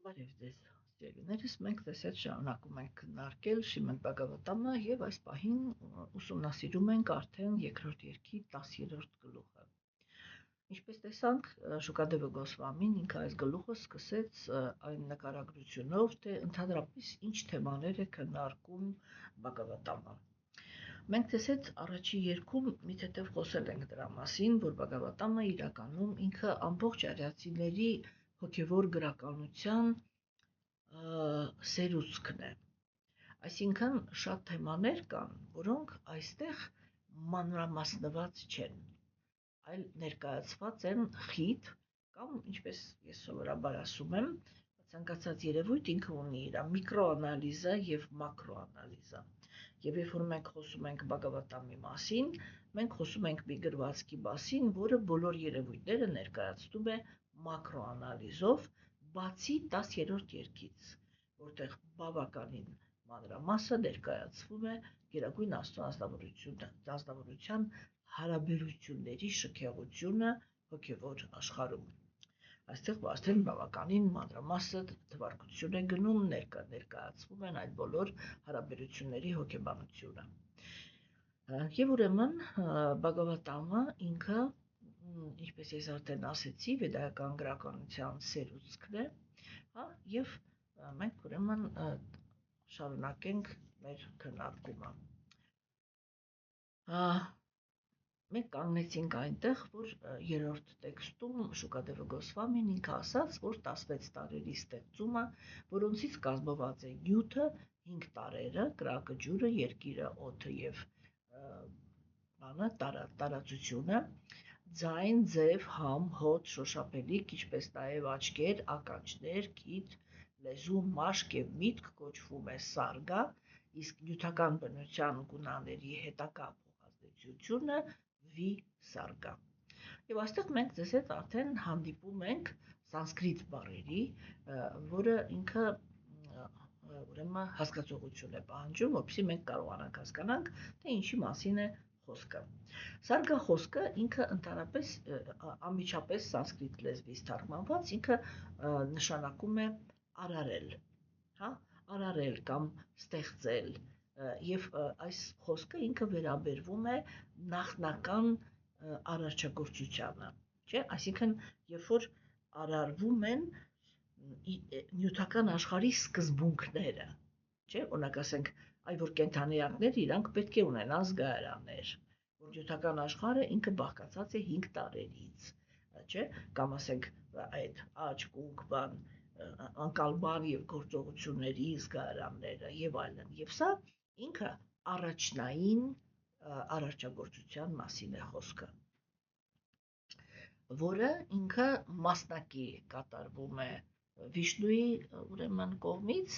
Բարև ձեզ, սիրելիներս, մենք ձեզ հետ շարունակում ենք քննարկել Շիմոն Բաղավատամը եւ այս պահին ուսումնասիրում ենք արդեն երկրորդ երգի 10-րդ գլուխը։ Ինչպես տեսանք, Շուկադեվը Գոսվամին ինքը այս գլուխը սկսեց այն նկարագրությունով, թե ընդհանրապես ինչ թեմաներ է քննարկում Բաղավատամը։ Մենք ձեզ հետ առաջի երգում մի թեթև խոսել ենք դրա մասին, որ Բաղավատամը իրականում ինքը ամբողջ արիացիների հոգևոր գրականության սերուցքն է։ Այսինքն շատ թեմաներ կան, որոնք այստեղ մանրամասնված չեն, այլ ներկայացված են խիտ կամ ինչպես ես սովորաբար ասում եմ, ցանկացած երևույթ ինքը ունի իր միկրոանալիզը եւ մակրոանալիզը։ Եվ երբ որ մենք խոսում ենք Բաղավատամի մասին, մենք խոսում ենք մի գրվածքի մասին, որը բոլոր երևույթները ներկայացնում է մակրոանալիզով, բացի 10-րդ երգից, որտեղ բավականին մանրամասը ներկայացվում է Գերագույն Աստծո ազնվորության հարաբերությունների շքեղությունը հոգևոր աշխարհում։ Այստեղ արդեն բավականին մանրամասը թվարկություն է գնում, ներկայացվում են այդ բոլոր հարաբերությունների հոգեբանությունը։ Եվ ուրեմն Բաղավատամը ինքը, ինչպես ես արդեն ասեցի, վեդայական գրականության սերուցքն է, եւ մենք ուրեմն շարունակենք մեր քննարկումը։ Մենք կանգնեցինք այնտեղ, որ երրորդ տեքստում Շուկադեվը Գոսվամին ինքը ասաց, որ 16 տարերի ստեղծումը, որոնցից կազմված է նյութը, 5 տարերը, կրակը, ջուրը, երկիրը, օդը եւ տարածությունը, ձայն, ձև, համ, հոտ, շոշափելիք, ինչպես նաև աչքեր, ականջներ, քիթ, լեզու, մաշկ եւ միտք կոչվում է սարգա, իսկ նյութական բնության գունաների հետագա փոխազդեցությունը վի սարգա։ Եվ այստեղ մենք ձեզ հետ արդեն հանդիպում ենք սանսկրիտ բառերի, որը ինքը ուրեմն հասկացողություն է պահանջում, որպեսզի մենք կարողանանք հասկանանք, թե ինչի մասին է խոսքը։ Սարգա խոսքը ինքը ընդհանրապես անմիջապես սանսկրիտ լեզվից թարգմանված, ինքը նշանակում է արարել, արարել կամ ստեղծել, եւ այս խոսքը ինքը վերաբերվում է նախնական արարչագործությանը, չէ՞, այսինքն երբ որ արարվում են նյութական աշխարհի սկզբունքները, չէ՞, օրինակ ասենք, այ որ կենդանիակներ իրանք պետք է ունենան զգայարաններ, որ նյութական աշխարհը ինքը բաղկացած է 5 տարերից, չէ՞, կամ ասենք այդ աճ, կուք, բան, անկալբան եւ գործողությունների զգայարանները եւ այլն, եւ սա ինքը առաջնային արարչագործության մասին է խոսքը, որը ինքը մասնակի կատարվում է Վիշնուի ուրեմն կողմից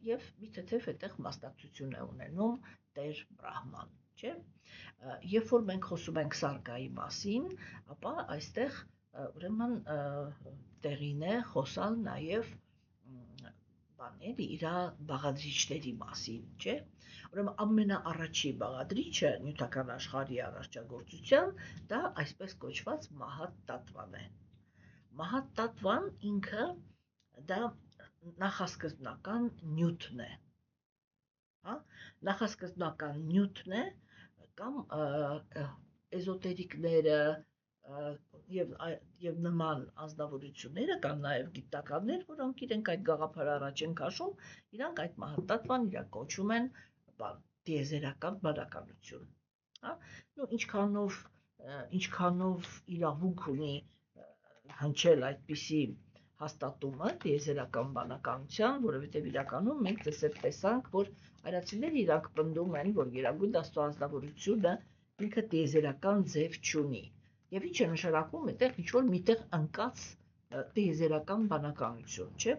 եւ մի թեթև այդտեղ մասնակցություն է ունենում Տեր Բրահման, չէ՞։ Երբ որ մենք խոսում ենք Սարգայի մասին, ապա այստեղ ուրեմն տեղին է խոսալ նաև բաների իր բաղադրիչների մասին, չէ՞։ Ուրեմն ամենաառաջի բաղադրիչը նյութական աշխարհի արարչագործության դա այսպես կոչված Մահաթ Տատվան է։ Մահաթ Տատվան ինքը դա նախասկզբնական նյութն է, նախասկզբնական նյութն է կամ էզոտերիկները եւ նման անձնավորությունները կան նաեւ գիտնականներ, որոնք իրենք այդ գաղափարը առաջ են քաշում, իրանք այդ մահատատվան իրենք կոչում են տիեզերական բանականություն, նո ինչքանով իրավունք ունի հնչել այդպիսի հաստատումը տիեզերական բանականության, որովհետեւ իրականում մենք դες այդ տեսանք, որ արիացիները իրանք պնդում են, որ Գերագույն Աստծո ազնվորությունը ինքը տիեզերական ձև չունի։ Եվ ինչ է նշանակում այդտեղ ինչ-որ միտեղ ընկած տիեզերական բանականություն, չէ՞,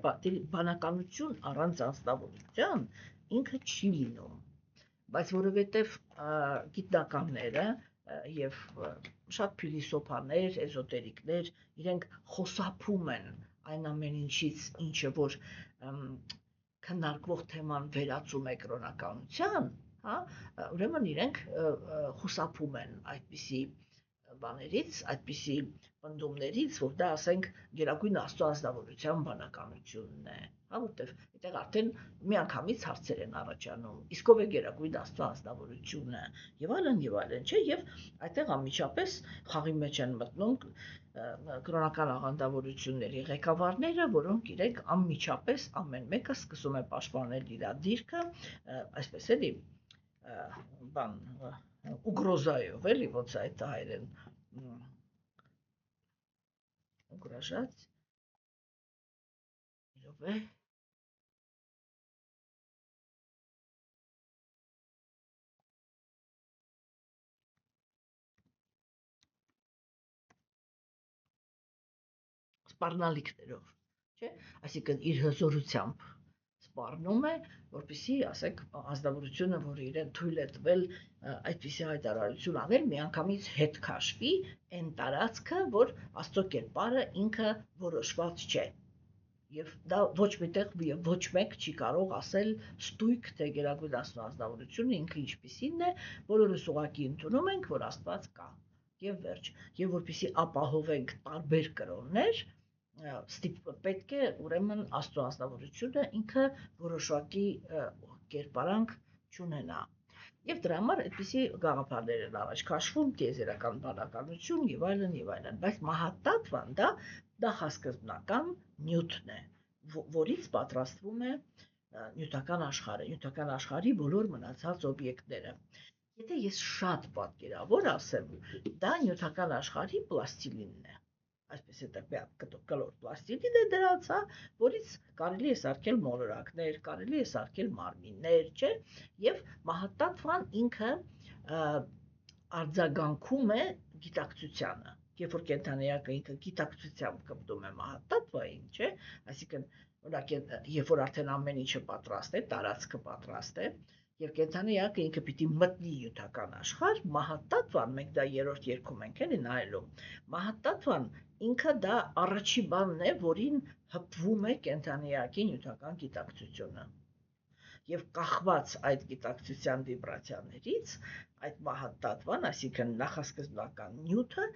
բանականություն առանց անձնավորության ինքը չի լինում, բայց որովհետև գիտնականները եւ շատ փիլիսոփաներ, էզոտերիկներ իրենք խոսափում են այն ամեն ինչից, ինչը որ քննարկվող թեման վերածում է կրոնականության, ուրեմն իրենք խուսափում են այդպիսի բաներից, այդպիսի պնդումներից, որ դա ասենք Գերագույն Աստծո ազնվորության բանականությունն է, հա, որտեղ այդտեղ արդեն միանգամից հարցեր են առաջանում, իսկ ով է Գերագույն Աստծո ազնվորությունը եւ այլն, չէ, եւ այդտեղ անմիջապես խաղի մեջ են մտնում կրոնական աղանդավորությունների ղեկավարները, որոնք իրենք անմիջապես ամեն մեկը սկսում է պաշտպանել իր դիրքը, այսպես էլի բան ուգրոզայով էլի ոնց է այդ հայերեն ուգրաժած իրով է սպառնալիքներով, չէ, այսինքն իր հզորությամբ սպառնում է, որպեսզի, ասենք, ազնվորությունը, որը իրեն թույլ է տվել այդպիսի հայտարարություն անել, միանգամից հետ քաշվի այն տարածքը, որ Աստծո կերպարը ինքը որոշված չէ։ Եվ դա ոչ միտեղ ոչ մեկ չի կարող ասել ստույգ, թե Գերագույն Աստծո ազնվորությունը ինքը ինչպիսին է, բոլորս ուղղակի ընդունում ենք, որ Աստված կա։ Եվ վերջ, եւ որպեսզի ապահովենք տարբեր կրոններ, պետք է ուրեմն Աստծո ազնվորությունը ինքը որոշակի կերպարանք չունենա։ Եվ դրա համար այդպիսի գաղափարներ են առաջ քաշվում, տիեզերական բանականություն եւ այլն, բայց մահատատվան դա նախասկզբնական նյութն է, որից պատրաստվում է նյութական աշխարհի բոլոր մնացած օբյեկտները։ Եթե ես շատ պատկերավոր ասեմ, դա նյութական աշխարհի պլաստիլինն է։ Այսպես է կլոր պլաստիլին է դրած, որից կարելի է սարքել մոլորակներ, կարելի է սարքել մարմիններ, չէ, եւ մահատատվան ինքը արձագանքում է գիտակցությանը, երբ որ կենդանիակը ինքը գիտակցությամբ կպտում է մահատատվային, չէ, այսինքն օրինակ երբ որ արդեն ամեն ինչը պատրաստ է, տարածքը պատրաստ է, եւ կենդանիակը ինքը պիտի մտնի նյութական աշխարհ, մահատատվան, մենք դա երրորդ երգում ենք էլի նայելու, մահատատվան ինքը դա առաջի բանն է, որին հպվում է կենդանիակի նյութական գիտակցությունը։ Եվ կախված այդ գիտակցության վիբրացիաներից, այդ մահատատվան, այսինքն նախասկզբնական նյութը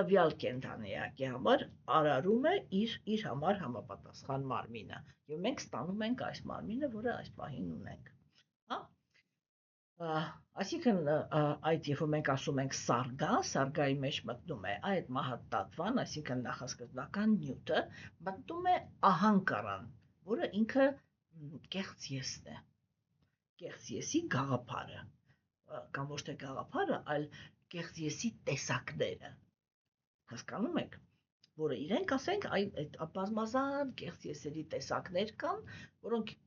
տվյալ կենդանիակի համար արարում է իր համար համապատասխան մարմինը։ Եվ մենք ստանում ենք այս մարմինը, որը այս պահին ունենք։ Այսինքն այդ երբ որ մենք ասում ենք սարգայի մեջ մտնում է այդ մահատատվան, այսինքն նախասկզբնական նյութը, մտնում է ահանկարան, որը ինքը կեղծ եսն է, կեղծ եսի գաղափարը, կամ ոչ թե գաղափարը, այլ կեղծ եսի տեսակները, հասկանում եք, որը իրենք ասենք այդ բազմազան կեղծ եսերի տեսակներ կան, որոնք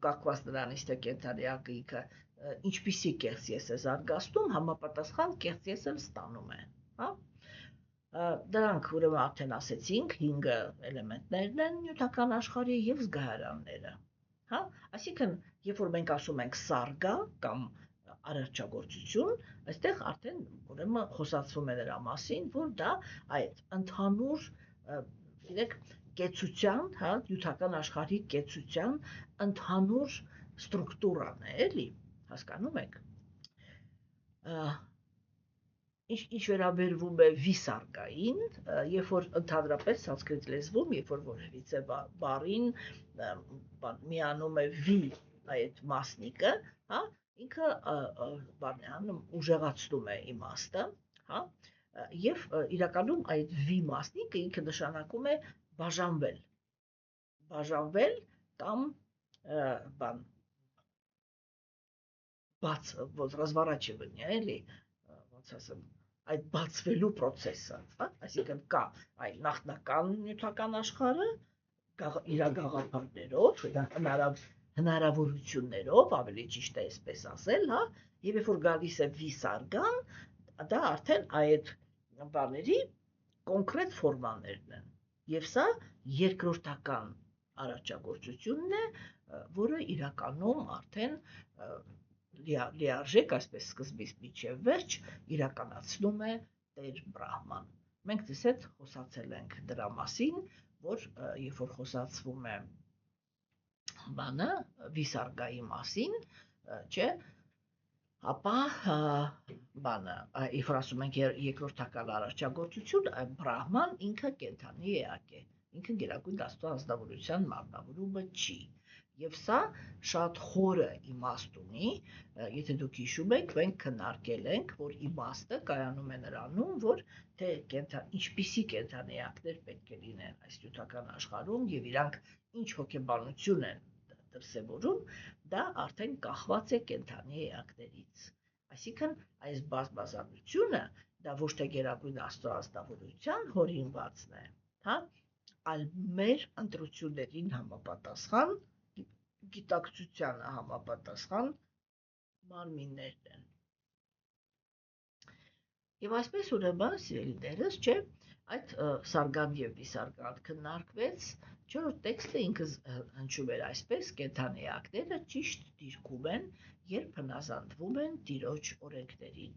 կախված նրանից թե կենդանիակը ինքը ինչպիսի կեղծ ես է զարգացնում, համապատասխան կեղծ ես էլ ստանում է, հա։ Դրանք ուրեմն արդեն ասեցինք 5 էլեմենտներն են նյութական աշխարհի եւ զգայարանները, հա։ Այսինքն, երբ որ մենք ասում ենք սարգա կամ արարչագործություն, այստեղ արդեն ուրեմն խոսացվում է նրա մասին, որ դա այդ ընդհանուր, գիտեք, կեցության, հա, նյութական աշխարհի կեցության ընդհանուր ստրուկտուրան է, էլի, հասկանում եք։ Ինչ վերաբերվում է վիսարգային, երբ որ ընդհանրապես սանսկրիտ լեզվում, երբ որ որևիցե բառին միանում է վի այդ մասնիկը, հա, ինքը բան է անում, ուժեղացնում է իմաստը, հա, եւ իրականում այդ վի մասնիկը ինքը նշանակում է բաժանվել կամ բան բաց, вот разворачивание, էլի, ոնց ասեմ, այդ բացվելու process-ը, հա, այսինքն կա այլ նախնական նյութական աշխարհը, իր գաղափարներով, հնարավորություններով, ավելի ճիշտ է այսպես ասել, հա, եւ երբ որ գալիս է վիսարգան, դա արդեն այդ բաների կոնկրետ ֆորմաներն են։ Եվ սա երկրորդական արարչագործությունն է, որը իրականում արդեն լիարժեք, այսպես սկզբից մինչև վերջ, իրականացնում է Տեր Բրահման։ Մենք ձեզ հետ խոսացել ենք դրա մասին, որ երբ որ խոսացվում է բանը, վիսարգայի մասին, չէ, ապա բանը, երբ որ ասում ենք երկրորդական արարչագործություն, Բրահման ինքը կենդանի էակ է, ինքը գերագույն Աստծո ազնվորության մարմնավորումը չի։ Եվ սա շատ խորը իմաստ ունի, եթե դուք հիշում եք, մենք քննարկել ենք, որ իմաստը կայանում է նրանում, որ թե ինչպիսի կենդանի էակներ պետք է լինեն այս նյութական աշխարհում եւ իրանք ինչ հոգեբանություն են դրսևորում, դա արդեն կախված է կենդանի էակներից։ Այսինքն այս բազմազանությունը դա ոչ թե գերագույն Աստծո ազնվորության հորինվածն է, հա, այլ մեր ընտրություններին համապատասխան գիտակցությանը համապատասխան մարմիններն են։ Եւ այսպես ուրեմն, սիրելիներս, չէ, այդ Սարգան եւ Վիսարգան քննարկվեց, չէ՞ որ տեքստը ինքը հնչում էր այսպես, կենդանի էակները ճիշտ դիրքում են, երբ հնազանդվում են Տիրոջ օրենքներին։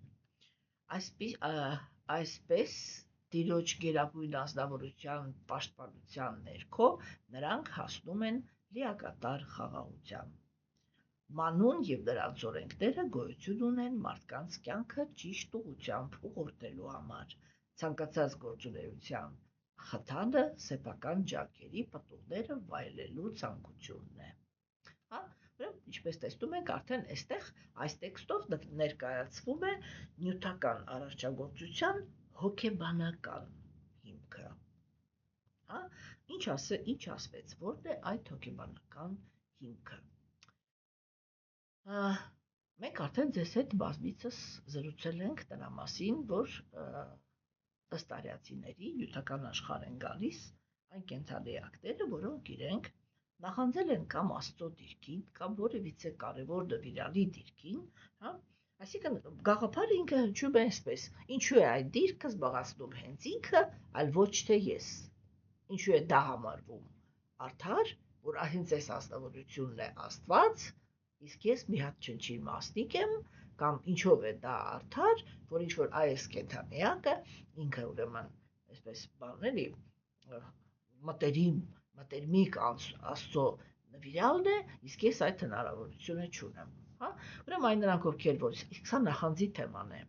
Այսպես Տիրոջ գերագույն ազնվորության պաշտպանության ներքո նրանք հասնում են լիակատար խաղաղության։ Մանուն եւ նրանց օրենքները գոյություն ունեն մարդկանց կյանքը ճիշտ ուղղությամբ ուղղորդելու համար, ցանկացած գործունեության խթանը սեփական ջանքերի պտուղները վայելելու ցանկությունն է։ Հա, ուրեմն ինչպես տեսնում ենք, արդեն այստեղ այս տեքստով ներկայացվում է նյութական արարչագործության հոգեբանական հիմքը։ Հա, ինչ ասվեց, որն է այդ հոգեբանական հիմքը։ Մենք արդեն ձեզ հետ բազմիցս զրուցել ենք նրա մասին, որ ըստ արիացիների նյութական աշխարհ են գալիս այն կենդանի էակները, որոնք իրենք նախանձել են կամ Աստծո դիրքին, կամ որևիցե կարևոր նվիրալի դիրքին, հա, այսինքն գաղափարը ինքը հնչում է այսպես. ինչու է այդ դիրքը զբաղացնում հենց ինքը, այլ ոչ թե ես։ Ինչու է դա համարվում արդար, որ հենց այս ազնվորությունն է Աստված, իսկ ես մի հատ չնչին մասնիկ եմ, կամ ինչով է դա արդար, որ ինչ-որ այս կենդանի էակը ինքը ուրեմն այսպես բան էլի մտերմիկ Աստծո նվիրյալն է, իսկ ես այդ հնարավորությունը չունեմ, հա, ուրեմն այն նրանք ովքեր որ իսկ սա նախանձի թեման է,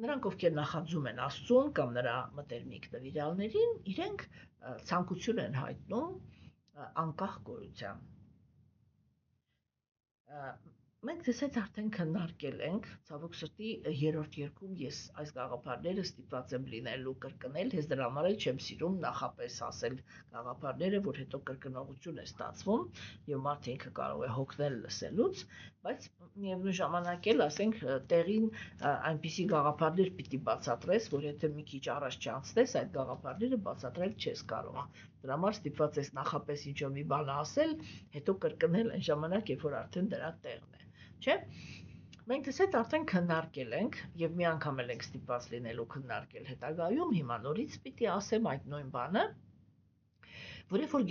նրանք ովքեր նախանձում են Աստծուն կամ նրա մտերմիկ նվիրյալներին, իրենք ցանկություն են հայտնում անկախ գոյության։ Մենք ձեզ հետ արդեն քննարկել ենք, ցավոք սրտի երրորդ երգում ես այս գաղափարները ստիպված եմ լինելու կրկնել, ես դրա համար էլ չեմ սիրում նախապես ասել գաղափարները, որ հետո կրկնողություն է ստացվում եւ մարդը ինքը կարող է հոգնել լսելուց, բայց միևնույն ժամանակ էլ ասենք տեղին այնպիսի գաղափարներ պիտի բացատրես, որ եթե մի քիչ առաջ չանցնես, այդ գաղափարները բացատրել չես կարող։ Դրա համար ստիպված ես նախապես ինչ-որ մի բան ասել, հետո կրկնել այն ժամանակ, երբ որ արդեն դրա տեղն է, չէ՞։ Մենք դες հետ արդեն քննարկել ենք եւ մի անգամ էլ ենք ստիպված լինելու քննարկել հետագայում, հիմա նորից պիտի ասեմ այդ նույն բանը, որ երբ որ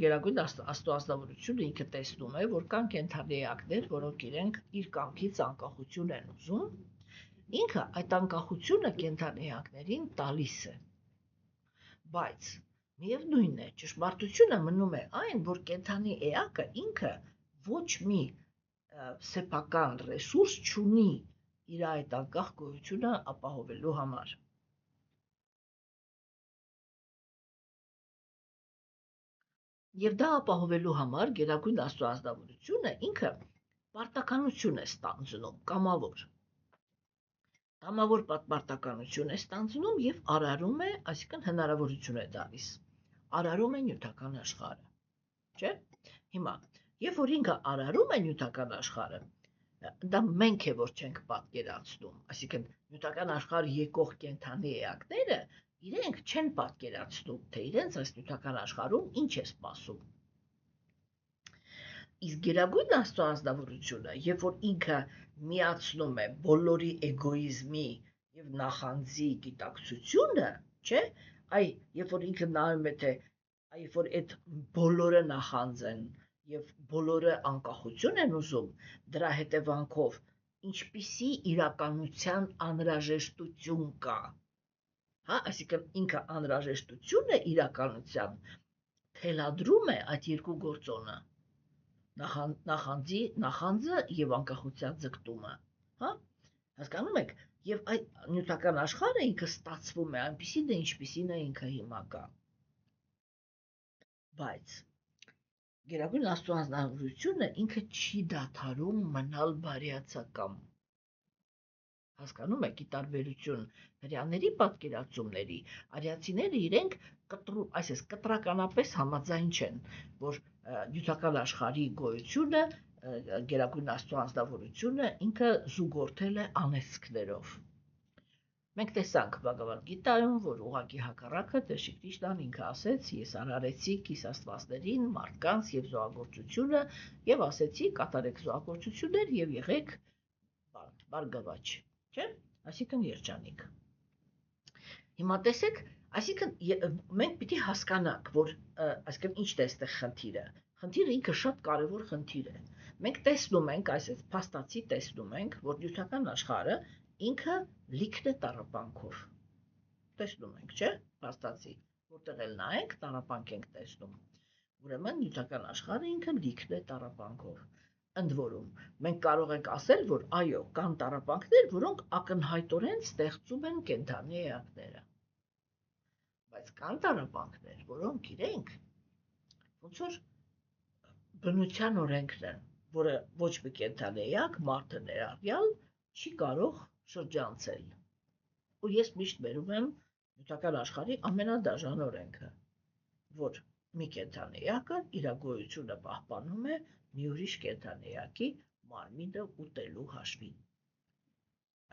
գերագույն Աստծո ազնվորությունը ինքը տեսնում է, որ կան կենդանի էակներ, որոնք իրենք իր կամքից անկախություն են ուզում, ինքը այդ անկախությունը կենդանի էակներին տալիս է։ Բայց միևնույնն է, ճշմարտությունը մնում է այն, որ կենդանի էակը ինքը ոչ մի սեփական ռեսուրս չունի իր այդ անկախ գոյությունը ապահովելու համար։ Եվ դա ապահովելու համար գերագույն Աստծո ազնվորությունը ինքը պարտականություն է ստանձնում, կամավոր պարտականություն է ստանձնում եւ արարում է, այսինքն հնարավորություն է տալիս, արարում է նյութական աշխարհը, չէ՞։ Հիմա, երբ որ ինքը արարում է նյութական աշխարհը, դա մենք է որ չենք պատկերացնում, այսինքն նյութական աշխարհ եկող կենդանի էակները իրենք չեն պատկերացնում, թե իրենց այս նյութական աշխարհում ինչ է սպասում։ Իսկ գերագույն Աստծո ազնվորությունը, երբ որ ինքը միացնում է բոլորի էգոիզմի եւ նախանձի գիտակցությունը, չէ, երբ որ ինքը նայում է, թե երբ որ այդ բոլորը նախանձ են եւ բոլորը անկախություն են ուզում, դրա հետևանքով ինչպիսի իրականության անհրաժեշտություն կա, հա, այսինքն ինքը անհրաժեշտությունը իրականության թելադրում է այդ երկու գործոնը, նախանձը եւ անկախության ձգտումը, հա, հասկանում եք, եւ այդ նյութական աշխարհը ինքը ստացվում է այնպեսին է, ինչպեսին է ինքը հիմա կա։ Բայց Գերագույն Աստծո անձնավորությունը ինքը չի դադարում մնալ բարյացակամ։ Հասկանում եք, ի տարբերություն հрьяաների պատկերացումների, արիացիները իրենք կտրականապես համաձայն չեն, որ նյութական աշխարհի գոյությունը, Գերագույն Աստծո անձնավորությունը ինքը զուգորդել է անեծքներով։ Մենք տեսանք Բհագավադ Գիտայում, որ ուղղակի հակառակը Տեր Կրիշնան ինքը ասեց. «Ես արարեցի քիս աստվածներին, մարդկանց եւ զոհագործությունը, եւ ասեցի կատարեք զոհագործություններ եւ եղեք բարգավաճ», չէ՞, այսինքն երջանիկ։ Հիմա տեսեք, այսինքն մենք պիտի հասկանանք, որ այսինքն ինչն է այստեղ խնդիրը։ Խնդիրը ինքը շատ կարևոր խնդիր է։ Մենք տեսնում ենք, այսպես փաստացի տեսնում ենք, որ նյութական աշխարհը ինքը լիքն է տառապանքով։ Տեսնում ենք, չէ՞, փաստացի, որտեղ էլ նայենք, տառապանք ենք տեսնում։ Ուրեմն նյութական աշխարհը ինքը լիքն է տառապանքով։ Ընդ որում, մենք կարող ենք ասել, որ այո, կան տառապանքներ, որոնք ակնհայտորեն ստեղծում են կենդանի էակները։ Բայց կան տառապանքներ, որոնք իրենք ոնց որ բնության օրենքն են, որը ոչ մի կենդանի էակ, մարդը ներառյալ, չի կարող շրջանցել։ Ու ես միշտ բերում եմ նյութական աշխարհի ամենադաժան օրենքը, որ մի կենդանի էակը իր գոյությունը պահպանում է մի ուրիշ կենդանի էակի մարմինը ուտելու հաշվին։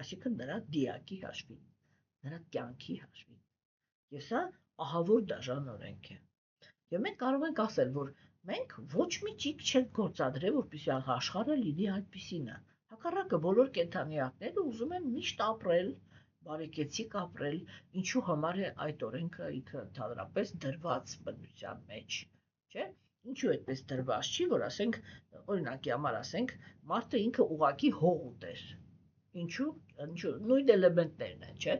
Այսինքն նրա դիակի հաշվին, նրա կյանքի հաշվին։ Եվ սա ահավոր դաժան օրենք է։ Եվ մենք կարող ենք ասել, որ մենք ոչ մի ճիգ չենք գործադրել, որպեսզի աշխարհը լինի այդպիսինը։ Հակառակը բոլոր կենդանիակները ուզում են միշտ ապրել, բարեկեցիկ ապրել, ինչու համար է այդ օրենքը ինքը ընդհանրապես դրված բնության մեջ, չէ՞։ Ինչու այդպես դրված չի, որ ասենք, օրինակի համար ասենք, մարդը ինքը ուղակի հող ուտեր։ Ինչու նույն էլեմենտներն են, չէ՞։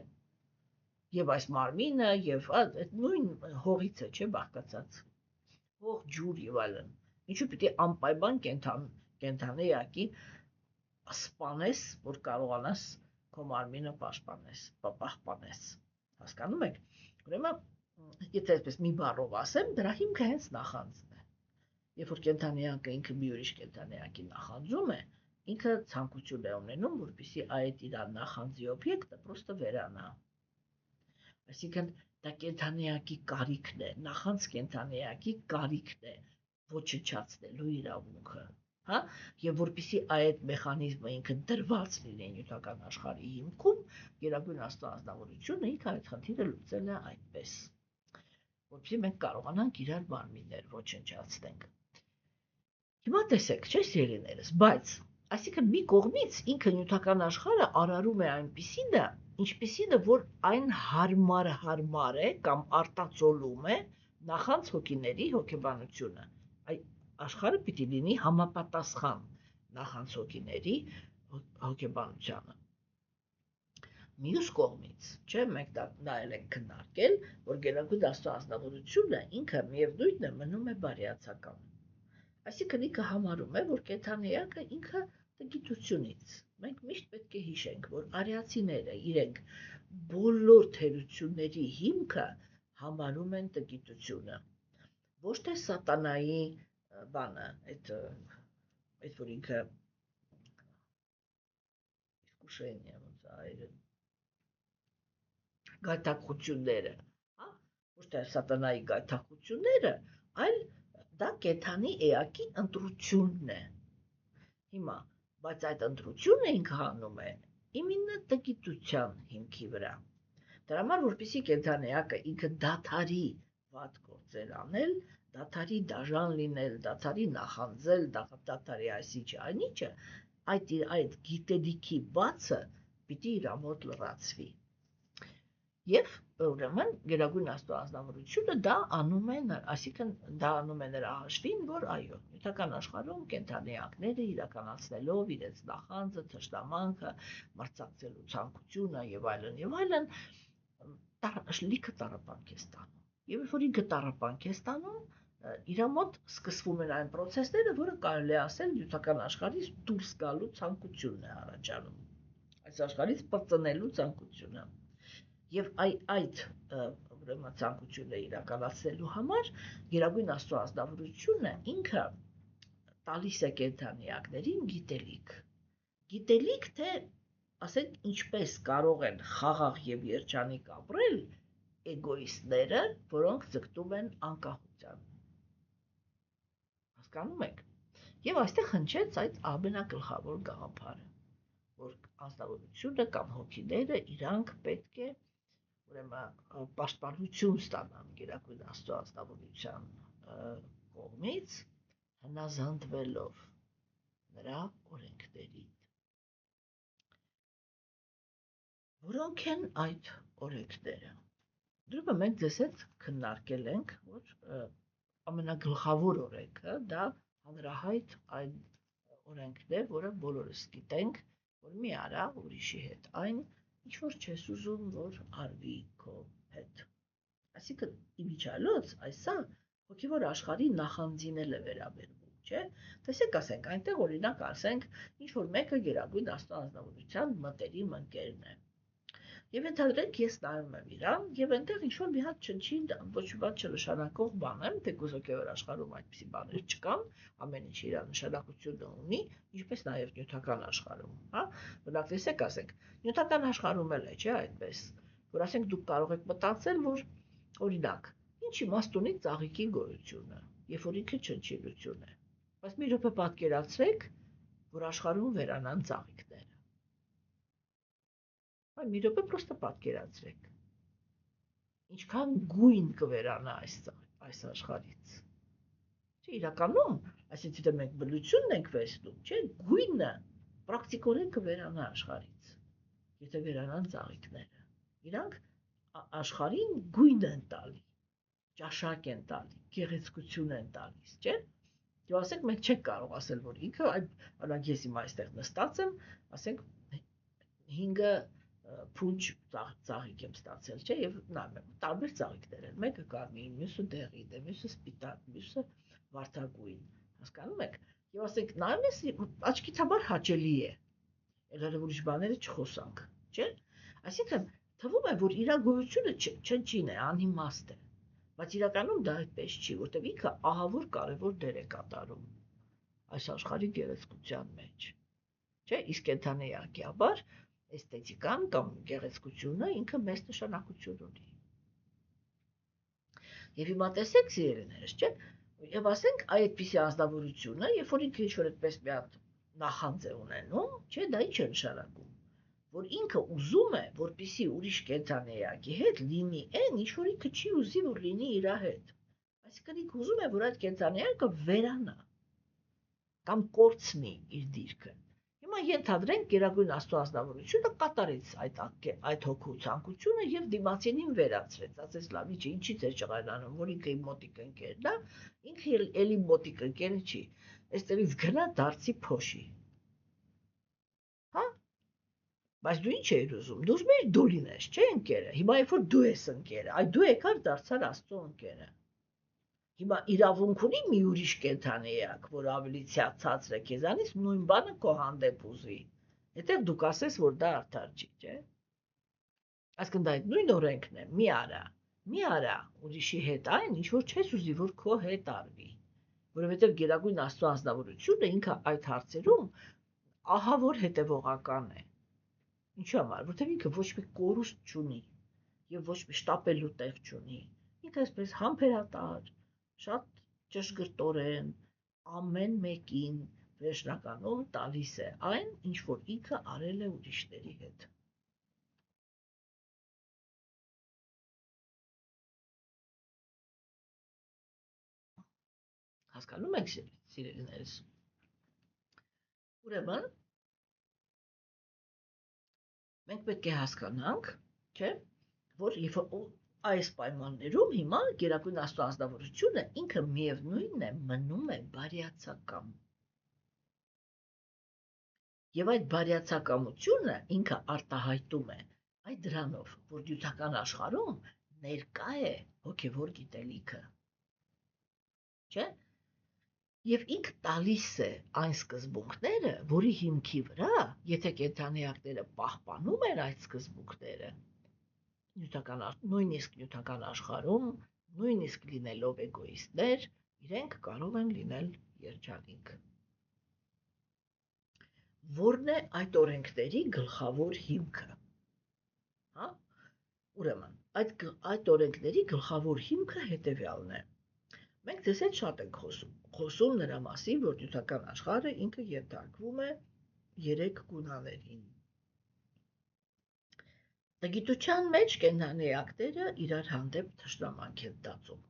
Եվ այս մարմինը, եւ այդ նույն հողից է, չէ՞, բաղկացած։ Հող, ջուր եւ այլն։ Ինչու պիտի անպայման կենդանի էակի սպանես, որ կարողանաս քո մարմինը պահպանես։ Հասկանում եք։ Ուրեմն, եթե այսպես մի բառով ասեմ, դրա հիմքը հենց նախանձն է։ Երբ որ կենդանի էակը ինքը մի ուրիշ կենդանի էակի նախանձում է, ինքը ցանկություն է ունենում, որպեսզի այդ իր նախանձի օբյեկտը պրոստը վերանա։ Այսինքն դա կենդանի էակի կարիքն է, նախանձ կենդանի էակի կարիքն է ոչնչացնելու իրավունքը, հա, եւ որպեսզի այդ մեխանիզմը ինքը դրված լինի նյութական աշխարհի հիմքում, Գերագույն Աստծո անձնավորությունը ինքը այդ խնդիրը լուծել է այդպես, որպեսզի մենք կարողանանք իրար մարմիններ ոչնչացնենք։ Հիմա տեսեք, չէ՞ սիրելիներս, բայց այսինքն մի կողմից ինքը նյութական աշխարհը արարում է այնպիսինը, ինչպիսինը որ այն հարմար է կամ արտացոլում է նախանց հոգիների հոգեբանությունը։ Այդ աշխարհը պիտի լինի համապատասխան նախանց հոգիների հոգեբանությանը։ Մյուս կողմից, չէ, մենք նայել ենք քննարկել, որ Գերագույն Աստծո անձնավորությունը ինքը միևնույնն է մնում է բարյացակամ։ Այսինքն ինքը համարում է, որ կենդանի էակը ինքը գիտությունից։ Մենք միշտ պետք է հիշենք, որ արիացիները իրենք բոլոր թերությունների հիմքը համարում են տգիտությունը։ Ոչ թե սատանայի բանը, այդ որ ինքը իսկուշենիա ոնց է գայթակղությունները, հա, ոչ թե սատանայի գայթակղությունները, այլ դա կենդանի էակի ընտրությունն է։ Հիմա, բայց այդ ընտրությունը ինքը հանում է իմенно տգիտության հիմքի վրա։ Դրա համար, որպեսզի կենդանի էակը ինքը դադարի վատ գործեր անել, դադարի դաժան լինել, դադարի նախանձել, դադարի այսինչը, այնինչը, այդ գիտելիքի բացը պիտի իր մոտ լրացվի։ Եվ ուրեմն Գերագույն Աստծո անձնավորությունը դա անում է, այսինքն դա անում է նրա հաշվին, որ այո, նյութական աշխարհում կենդանի էակները իրականացնելով իրենց նախանձը, թշնամանքը, մրցակցելու ցանկությունը եւ այլն, լիքը տառապանք է ստանում։ Եվ երբ որ ինքը տառապանք է ստանում, իր մոտ սկսվում են այն process-ները, որը կարելի է ասել նյութական աշխարհից դուրս գալու ցանկությունն է առաջանում։ այս աշխարհից պրծնելու ցանկությունը։ Եվ այդ ուրեմն ցանկությունը իրականացնելու համար Գերագույն Աստծո ազնվորությունը ինքը տալիս է կենդանիակներին գիտելիք, թե ասենք ինչպես կարող են խաղաղ եւ երջանիկ ապրել էգոիստները, որոնք ձգտում են անկախության։ Հասկանում եք։ Եվ այստեղ հնչեց այդ ամենագլխավոր գաղափարը, որ ազնվորությունը կամ հոգիները իրանք պետք է ուրեմն պաշտպանություն ստանան Գերագույն Աստծո ազնվորության կողմից, հնազանդվելով նրա օրենքներին։ Որոնք են այդ օրենքները։ Դրսը մենք ձեզ հետ քննարկել ենք, որ ամենագլխավոր օրենքը դա հանրահայտ այն օրենքն է, որը բոլորս գիտենք, որ մի արա ուրիշի հետ այն, ինչ որ չես ուզում, որ արվի քո հետ։ Այսինքն իմիջիալոց այսա հոգևոր աշխարհի նախանձինել է վերաբերվում, չէ՞։ Տեսեք, ասենք, այնտեղ օրինակ ասենք, ինչ որ մեկը Գերագույն Աստծո ազնվորության մտերիմ ընկերն է։ Եվ ընդհանրենք ես նայում եմ իրան, եւ այնտեղ ինչ-որ մի հատ չնչին ոչ մի բան չնշանակող բան եմ, թեկուզ հոգևոր աշխարհում այդպիսի բաներ չկան, ամեն ինչ իր նշանակությունը ունի, ինչպես նաեւ նյութական աշխարհում, հա։ Բնակ տեսեք, ասենք, նյութական աշխարհում էլ է, չէ՞, այդպես, որ ասենք դուք կարող եք մտածել, որ օրինակ, ինչ իմաստ ունի ծաղիկի գոյությունը, երբ որ ինքը չնչինություն է։ Բայց մի րոպե պատկերացրեք, որ աշխարհում վերանան ծաղիկները։ Այ մի րոպե պրոստը պատկերացրեք։ Ինչքան գույն կվերանա այս աշխարհից։ Չէ, իրականում, այսինքն դե մենք բնությունն ենք վերցնում, չէ, գույնը պրակտիկորեն կվերանա աշխարհից։ Եթե վերանան ծաղիկները։ Իրանք աշխարհին գույն են տալի, ճաշակ են տալի, գեղեցկություն են տալիս, չէ։ Եվ ասենք մենք չենք կարող ասել, որ ինքը այդ ես հիմա այստեղ նստած եմ, ասենք 5 փունջ ծաղիկ եմ ստացել, չէ, եւ նայում եմ, տարբեր ծաղիկներ են, մեկը կարմիր, մյուսը դեղին է, մյուսը սպիտակ, մյուսը վարդագույն, հասկանում եք։ Եվ ասենք, նայում ես, աչքիդ համար հաճելի է, էլ ուրիշ բաները չխոսանք, չէ։ Այսինքն թվում է, որ իր գոյությունը չնչին է, անիմաստ է, բայց իրականում դա այդպես չի, որտեղ ինքը ահավոր կարևոր դեր է կատարում այս աշխարհի գեղեցկության մեջ, չէ, իսկ կենդանիակաբար էսթետիկան կամ գեղեցկությունը ինքը մեծ նշանակություն ունի։ Եվ հիմա տեսեք, սիրելիներս, չէ, եւ ասենք այդպիսի ազնվորությունը, երբ որ ինքը ինչ-որ այդպես մի հատ նախանձ է ունենում, չէ, դա ինչ է նշանակում, որ ինքը ուզում է, որպեսզի ուրիշ կենդանիակի հետ լինի այն, ինչ որ ինքը չի ուզի, որ լինի իր հետ։ Այսինքն ինքը ուզում է, որ այդ կենդանիակը վերանա կամ կորցնի իր դիրքը։ Հիմա ենթադրենք Գերագույն Աստծո ազնվորությունը կատարեց այդ հոգու ցանկությունը եւ դիմացինին վերացրեց, ասես լավ, ինչի՞ց է ճղայլանում, որ ինքը իմ մոտիկ ընկերն է, ինքը էլի մոտիկ ընկերը չի, այստեղից գնա դարձի փոշի։ Հա։ Բայց դու ինչ ես ուզում, դու ուզում ես դու լինես, չէ՞ ընկերը, հիմա երբ որ դու ես ընկերը, այ դու եկար դարձար Աստծո ընկերը։ Հիմա իրավունք ունի մի ուրիշ կենդանիակ, որ ավելի ցածր է քեզանից, նույն բանը քո հանդեպ ուզի։ Եթե դուք ասես, որ դա արդար չի, չէ՞։ Այսինքն դա նույն օրենքն է, մի արա ուրիշի հետ այն, ինչ որ չես ուզի, որ քո հետ արվի։ Որովհետև Գերագույն Աստծո ազնվորությունը ինքը այդ հարցերում ահավոր հետևողական է։ Ինչու համար, որովհետև ինքը ոչ մի կորուստ չունի եւ ոչ մի շտապելու տեղ չունի։ Ինքը այսպես համբերատար շատ ճշգրտորեն ամեն մեկին վերջնականում տալիս է այն, ինչ որ ինքը արել է ուրիշների հետ։ Հասկանում եք, սիրելիներս։ Ուրեմն մենք պետք է հասկանանք, չէ՞, որ այս պայմաններում հիմա Գերագույն Աստծո ազնվորությունը ինքը միևնույնն է մնում է բարյացակամ։ Եվ այդ բարյացակամությունը ինքը արտահայտում է այդ դրանով, որ նյութական աշխարհում ներկա է հոգևոր գիտելիքը։ Չէ՞։ Եվ ինքը տալիս է այն սկզբունքները, որի հիմքի վրա, եթե կենդանիակները պահպանում են այդ սկզբունքները, նույնիսկ նյութական աշխարհում, նույնիսկ լինելով էգոիստներ, իրենք կարող են լինել երջանիկ։ Որն է այդ օրենքների գլխավոր հիմքը։ Հա? Ուրեմն, այդ օրենքների գլխավոր հիմքը հետևյալն է։ Մենք ձեզ հետ շատ ենք խոսում նրա մասին, որ նյութական աշխարհը ինքը ենթարկվում է 3 գունաներին։ Տգիտության մեջ կենդանիակները իրար հանդեպ թշնամանք են տածում։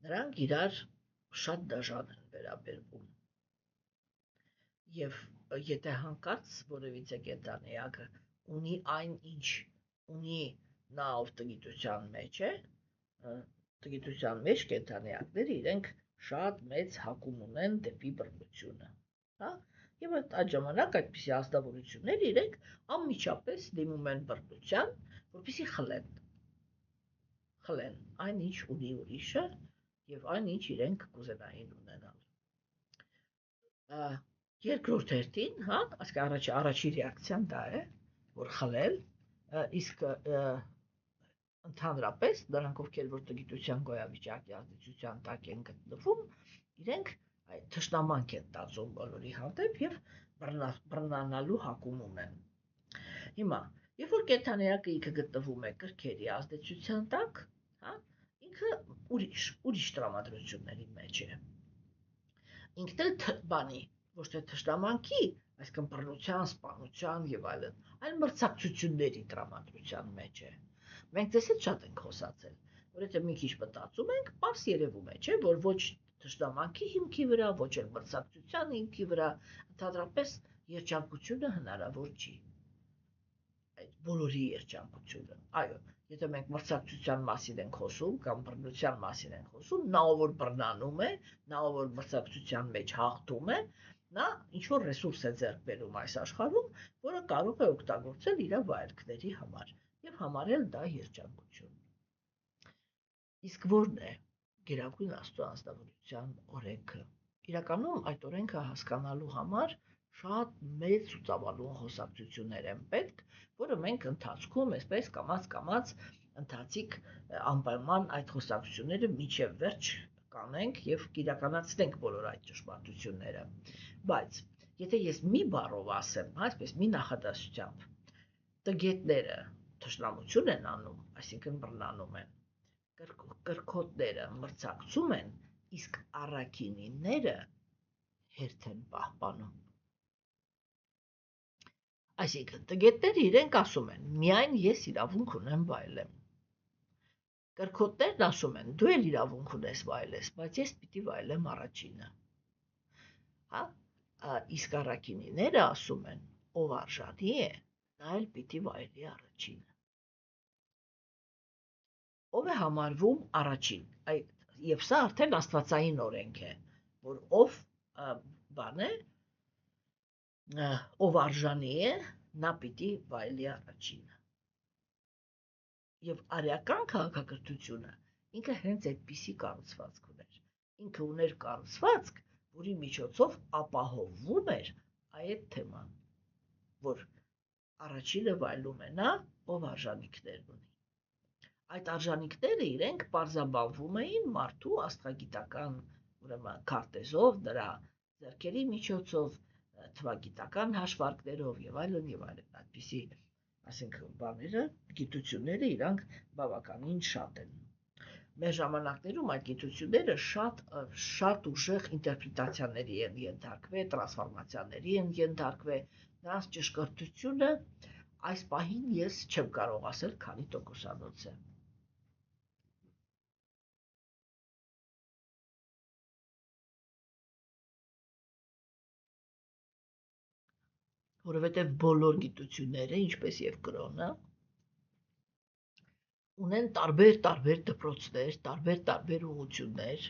Նրանք իրար շատ դաժան են վերաբերվում։ Եվ եթե հանկարծ որևիցե կենդանիակը ունի այն, ինչ ունի նա, ով տգիտության մեջ է, տգիտության մեջ կենդանիակները իրենք շատ մեծ հակում ունեն դեպի բռնությունը, հա? Եվ այդ ժամանակ այդպիսի ազնվորություններ իրենք անմիջապես դիմում են բռնության, որպեսզի խլեն այն, ինչ ունի ուրիշը եւ այն, ինչ իրենք կուզենային ունենալ։ Երկրորդ հերթին, հա, ասենք առաջի ռեակցիան դա է, որ խլել, իսկ ընդհանրապես նրանք, ովքեր որ տգիտության գոյավիճակի ազդեցության տակ են գտնվում, իրենք այդ թշնամանք են տածում բոլորի հանդեպ եւ բռնանալու հակում ունեն։ Հիմա, երբ որ կենդանիակը ինքը գտնվում է կրքերի ազդեցության տակ, հա, ինքը ուրիշ տրամադրությունների մեջ է։ Ինքն էլ բանի ոչ թե թշնամանքի, այսինքն բռնության, սպանության եւ այլն, այլ մրցակցությունների տրամադրության մեջ է։ Մենք ձեզ հետ շատ ենք խոսացել, որ եթե մի քիչ մտածում ենք, պարզ երևում է, չէ, որ ոչ թշնամանքի հիմքի վրա, ոչ էլ մրցակցության հիմքի վրա, ընդհանրապես երջանկությունը հնարավոր չի։ Այդ բոլորի երջանկությունը։ Այո, եթե մենք մրցակցության մասին ենք խոսում կամ բռնության մասին ենք խոսում, նա ով որ բռնանում է, նա ով որ մրցակցության մեջ հաղթում է, նա ինչ-որ ռեսուրս է ձեռք բերում այս աշխարհում, որը կարող է օգտագործել իր վայելքների համար եւ համարել դա երջանկություն։ Իսկ ո՞րն է գերագույն Աստծո անձնավորության օրենքը։ Իրականում այդ օրենքը հասկանալու համար շատ մեծ ու ծավալուն խոսակցություններ են պետք, որը մենք ընթացքում այսպես կամաց ընթացիկ անպայման այդ խոսակցությունները մինչև վերջ կանենք եւ իրականացնենք բոլոր այդ ճշմարտությունները։ Բայց եթե ես մի բառով ասեմ, այսպես մի նախադասությամբ, տգետները թշնամություն են անում, այսինքն բռնանում են, կրքոտները մրցակցում են, իսկ առաքինիները հերթ են պահպանում։ Այսինքն տգետները իրենք ասում են, միայն ես իրավունք ունեմ վայելեմ։ Կրքոտներն ասում են, դու էլ իրավունք ունես վայելես, բայց ես պիտի վայելեմ առաջինը։ Հա? Իսկ առաքինիները ասում են, ով արժանի է, նա էլ պիտի վայելի առաջինը։ Ով է համարվում առաջին, եւ սա արդեն աստվածային օրենք է, որ ով բան է, ով արժանի է, նա պիտի վայելի առաջինը։ Եվ արեական քաղաքակրթությունը ինքը հենց այդպիսի կառուցվածք ուներ։ Ինքը ուներ կառուցվածք, որի միջոցով ապահովվում էր այդ թեման, որ առաջինը վայելում է նա, ով արժանինքներ ունի։ Այդ արժանինքները իրենք պարզաբանվում էին մարդու աստղագիտական, ուրեմն քարտեզով, նրա ձեռքերի միջոցով, թվագիտական հաշվարկներով եւ այլն, այդպիսի, ասենք, բաները, գիտությունները իրանք բավականին շատ են։ Մեր ժամանակներում այդ գիտությունները շատ ուժեղ ինտերպրետացիաների են ենթարկվել, տրանսֆորմացիաների են ենթարկվել, նրանց ճշգրտությունը այս պահին ես չեմ կարող ասել, քանի տոկոսանոց է։ Որովհետև բոլոր գիտությունները, ինչպես եւ կրոնը, ունեն տարբեր դպրոցներ, տարբեր ուղղություններ,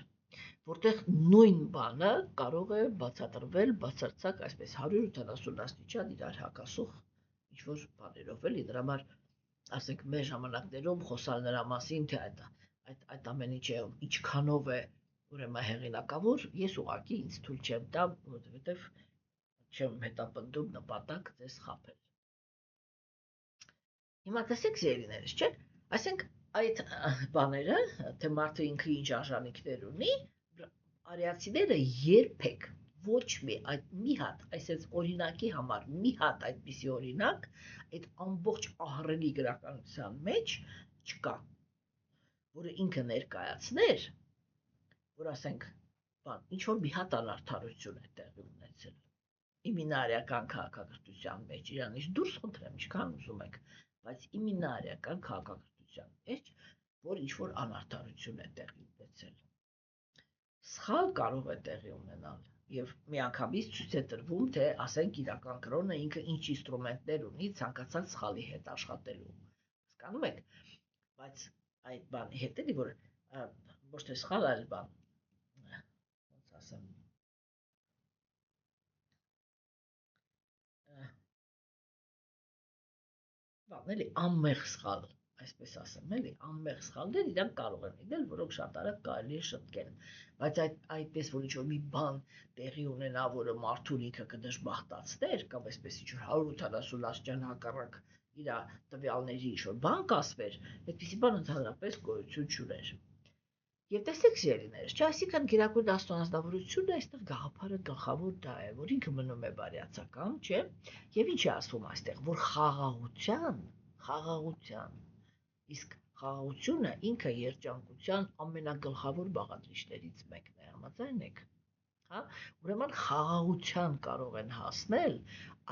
որտեղ նույն բանը կարող է բացատրվել բացարձակ այսպես 170 աստիճան իրար հակասող ինչ-որ բաներով էլի, դրա համար ասենք մեր ժամանակներում խոսալ նրա մասին, թե այդ ամեն ինչը ինչքանով է ուրեմն հեղինակավոր ես ուղղակի ինձ թույլ չեմ տա, որովհետև չեմ հետապնդում նպատակ ձեզ խաբել։ Հիմա տեսեք սերիներս, չէ՞։ Այսինքն այդ բաները, թե մարդը ինքը ինչ արժանինքներ ունի, արիացիները երբեք ոչ մի հատ, այսպես օրինակի համար մի հատ այդպիսի օրինակ այդ ամբողջ ահռելի գրականության մեջ չկա, որը ինքը ներկայացներ, որ ասենք, ինչ որ մի հատ անարդարություն է տեղի ունեցել իմինարիական քաղաքակրթության մեջ, իրանից դուրս խնդրեմ, ինչքան ուզում եք, բայց իմինարիական քաղաքակրթության մեջ, որ ինչ որ անարդարություն է տեղի ունեցել։ Սխալ կարող է տեղի ունենալ եւ միանգամից ցույց է տրվում, թե ասենք իրական կրոնը ինքը ինչ ինստրումենտներ ունի ցանկացած սխալի հետ աշխատելու։ Հասկանում եք, բայց այդ բանի հետ էլի որ ոչ թե սխալ այլ բան, ոնց ասեմ, բան էլի անմեղ սխալ, այսպես ասեմ, էլի անմեղ սխալներ իրանք կարող են լինել, որոնք շատ արագ կարելի է շտկել, բայց այդպես որ ինչ-որ մի բան տեղի ունենա, որը մարդուն ինքը կդժբախտացներ, կամ այսպես ինչ-որ 180 աստիճան հակառակ իր տվյալների ինչ-որ բան կասվեր, այդպիսի բան ընդհանրապես գոյություն չուներ։ Եվ տեսեք սիրելիներս, չէ, այսինքն գերագույն աստվածավորությունը այստեղ գաղափարը գլխավոր դա է, որ ինքը մնում է բարյացակամ, չէ, եւ ինչ է ասվում այստեղ, որ խաղաղության, իսկ խաղաղությունը ինքը երջանկության ամենագլխավոր բաղադրիչներից մեկն է, համաձայն եք, հա, ուրեմն խաղաղության կարող են հասնել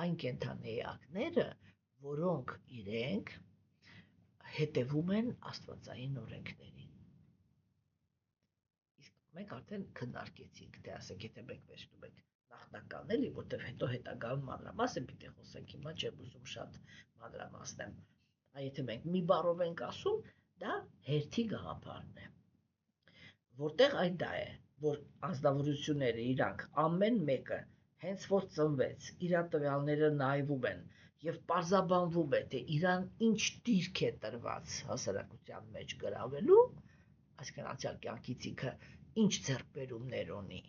այն կենդանիակները, որոնք իրենք հետևում են աստվածային օրենքներին։ Մենք արդեն քննարկեցինք, թե ասենք, եթե մենք վերցնում ենք նախնական էլի, որտեղ հետո հետագայում մանրամասն պիտի խոսենք, հիմա չեմ ուզում շատ մանրամասնեմ, եթե մենք մի բառով ենք ասում, դա հերթի գաղափարն է, որտեղ այն դա է, որ անձնավորությունները իրանք ամեն մեկը հենց որ ծնվեց, իր տվյալները նայվում են եւ պարզաբանվում է, թե իրան ինչ դիրք է տրված հասարակության մեջ գրավելու, այսինքն անցյալ կյանքից ինքը ինչ ձեռքբերումներ ունի,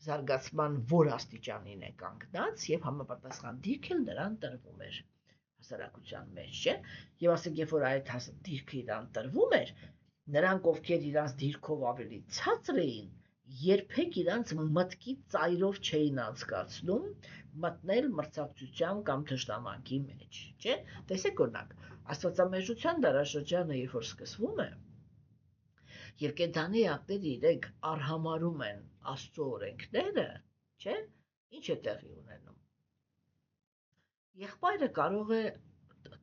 զարգացման որ աստիճանին է կանգնած եւ համապատասխան դիրք էլ նրան տրվում էր հասարակության մեջ, չէ՞։ Եվ ասենք, երբ որ այդ դիրքը իրան տրվում էր, նրանք ովքեր իրանց դիրքով ավելի ցածր էին, երբեք իրանց մտքի ծայրով չէին անցկացնում մտնել մրցակցության կամ թշնամանքի մեջ, չէ՞։ Տեսեք օրինակ, աստվածամեժության դարաշրջանը երբ որ սկսվում է, եւ կենդանի ակները իրենք արհամարում են Աստծո օրենքները, չէ՞, ինչ է տեղի ունենում։ Եղբայրը կարող է